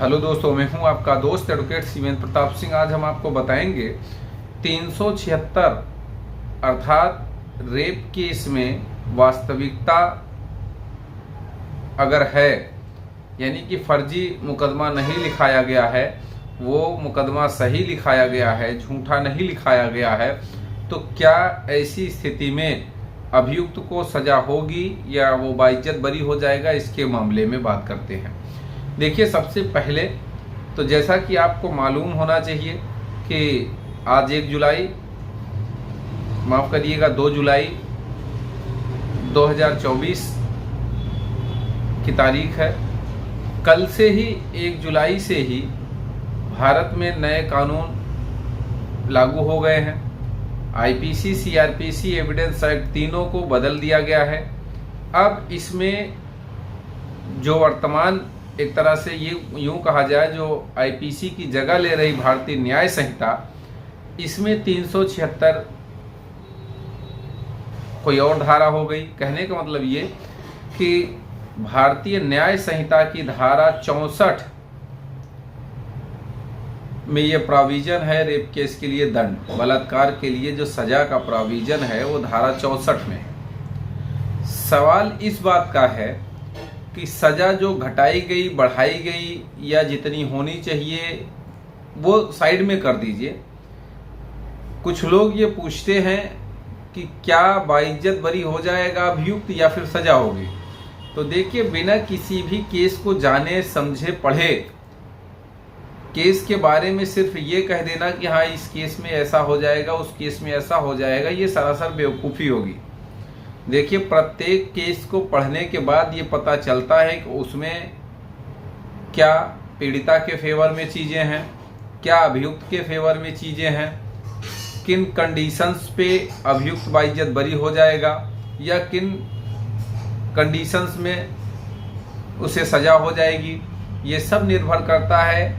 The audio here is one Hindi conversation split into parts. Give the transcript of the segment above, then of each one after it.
हेलो दोस्तों, मैं हूं आपका दोस्त एडवोकेट शिवेंद्र प्रताप सिंह। आज हम आपको बताएंगे 376 अर्थात रेप केस में वास्तविकता अगर है, यानी कि फर्जी मुकदमा नहीं लिखाया गया है, वो मुकदमा सही लिखाया गया है, झूठा नहीं लिखाया गया है, तो क्या ऐसी स्थिति में अभियुक्त को सजा होगी या वो बाइज्जत बरी हो जाएगा, इसके मामले में बात करते हैं। देखिए, सबसे पहले तो जैसा कि आपको मालूम होना चाहिए कि आज 1 जुलाई, माफ़ करिएगा 2 जुलाई 2024 की तारीख है। कल से ही 1 जुलाई से ही भारत में नए कानून लागू हो गए हैं। आईपीसी, सीआरपीसी, एविडेंस एक्ट तीनों को बदल दिया गया है। अब इसमें जो वर्तमान एक तरह से ये यूँ कहा जाए जो आईपीसी की जगह ले रही भारतीय न्याय संहिता, इसमें 376 कोई और धारा हो गई। कहने का मतलब ये कि भारतीय न्याय संहिता की धारा 64 में ये प्रोविजन है रेप केस के लिए दंड, बलात्कार के लिए जो सजा का प्रोविजन है वो धारा 64 में है। सवाल इस बात का है कि सजा जो घटाई गई, बढ़ाई गई या जितनी होनी चाहिए वो साइड में कर दीजिए। कुछ लोग ये पूछते हैं कि क्या बाइज्जत बरी हो जाएगा अभियुक्त या फिर सजा होगी। तो देखिए, बिना किसी भी केस को जाने समझे पढ़े केस के बारे में सिर्फ ये कह देना कि हाँ इस केस में ऐसा हो जाएगा, उस केस में ऐसा हो जाएगा, ये सरासर बेवकूफ़ी होगी। देखिए, प्रत्येक केस को पढ़ने के बाद ये पता चलता है कि उसमें क्या पीड़िता के फेवर में चीज़ें हैं, क्या अभियुक्त के फेवर में चीज़ें हैं, किन कंडीशंस पे अभियुक्त बाइज्जत बरी हो जाएगा या किन कंडीशंस में उसे सजा हो जाएगी। ये सब निर्भर करता है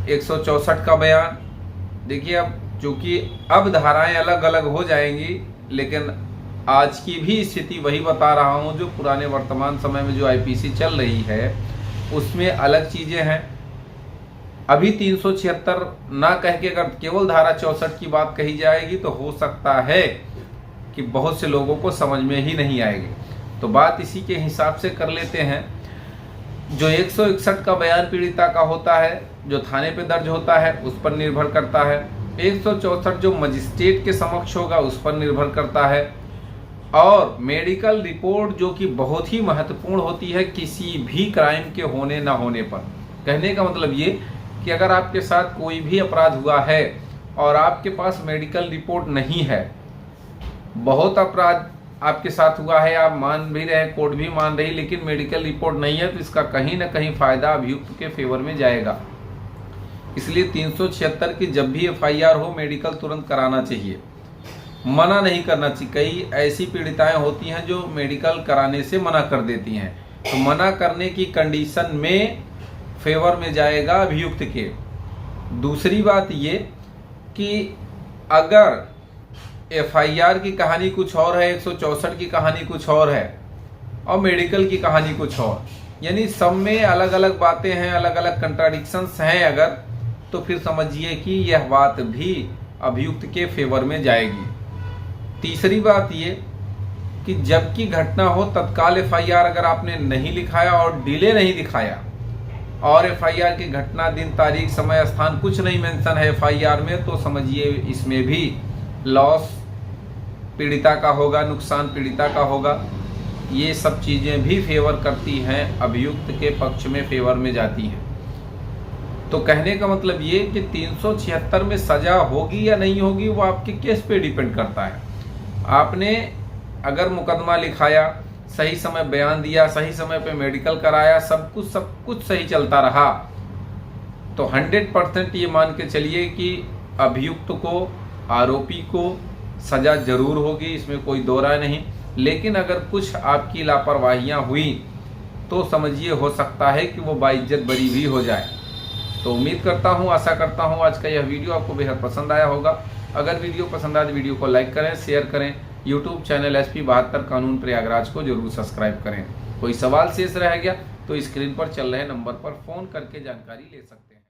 164 का बयान। देखिए, अब चूँकि अब धाराएं अलग अलग हो जाएंगी, लेकिन आज की भी स्थिति वही बता रहा हूँ जो पुराने वर्तमान समय में जो आईपीसी चल रही है उसमें अलग चीज़ें हैं। अभी 376 ना कह के अगर केवल धारा 64 की बात कही जाएगी तो हो सकता है कि बहुत से लोगों को समझ में ही नहीं आएगी। तो बात इसी के हिसाब से कर लेते हैं। जो 161 का बयान पीड़िता का होता है, जो थाने पे दर्ज होता है, उस पर निर्भर करता है। 164 जो मजिस्ट्रेट के समक्ष होगा उस पर निर्भर करता है। और मेडिकल रिपोर्ट जो कि बहुत ही महत्वपूर्ण होती है किसी भी क्राइम के होने ना होने पर। कहने का मतलब ये कि अगर आपके साथ कोई भी अपराध हुआ है और आपके पास मेडिकल रिपोर्ट नहीं है, बहुत अपराध आपके साथ हुआ है, आप मान भी रहे, कोर्ट भी मान रही, लेकिन मेडिकल रिपोर्ट नहीं है, तो इसका कहीं ना कहीं फायदा अभियुक्त के फेवर में जाएगा। इसलिए 376 की जब भी एफआईआर हो मेडिकल तुरंत कराना चाहिए, मना नहीं करना चाहिए। कई ऐसी पीड़िताएं होती हैं जो मेडिकल कराने से मना कर देती हैं, तो मना करने की कंडीशन में फेवर में जाएगा अभियुक्त के। दूसरी बात ये कि अगर एफआईआर की कहानी कुछ और है, 164 की कहानी कुछ और है और मेडिकल की कहानी कुछ और, यानी सब में अलग अलग बातें हैं, अलग अलग कंट्राडिक्शंस हैं अगर, तो फिर समझिए कि यह बात भी अभियुक्त के फेवर में जाएगी। तीसरी बात ये कि जबकि घटना हो तत्काल एफआईआर अगर आपने नहीं लिखाया और डिले नहीं दिखाया और एफआईआर की घटना, दिन, तारीख, समय, स्थान कुछ नहीं मेंशन है एफआईआर में, तो समझिए इसमें भी लॉस पीड़िता का होगा, नुकसान पीड़िता का होगा। ये सब चीज़ें भी फेवर करती हैं, अभियुक्त के पक्ष में फेवर में जाती हैं। तो कहने का मतलब ये कि 376 में सजा होगी या नहीं होगी वो आपके केस पे डिपेंड करता है। आपने अगर मुकदमा लिखाया, सही समय बयान दिया, सही समय पे मेडिकल कराया, सब कुछ सही चलता रहा, तो 100% ये मान के चलिए कि अभियुक्त को, आरोपी को सजा जरूर होगी, इसमें कोई दो राय नहीं। लेकिन अगर कुछ आपकी लापरवाहियां हुई तो समझिए हो सकता है कि वो बाइज्जत बरी भी हो जाए। तो उम्मीद करता हूँ, आशा करता हूँ आज का यह वीडियो आपको बेहद पसंद आया होगा। अगर वीडियो पसंद आए तो वीडियो को लाइक करें, शेयर करें। यूट्यूब चैनल SP 72 कानून प्रयागराज को जरूर सब्सक्राइब करें। कोई सवाल शेष रह गया तो स्क्रीन पर चल रहे नंबर पर फ़ोन करके जानकारी ले सकते हैं।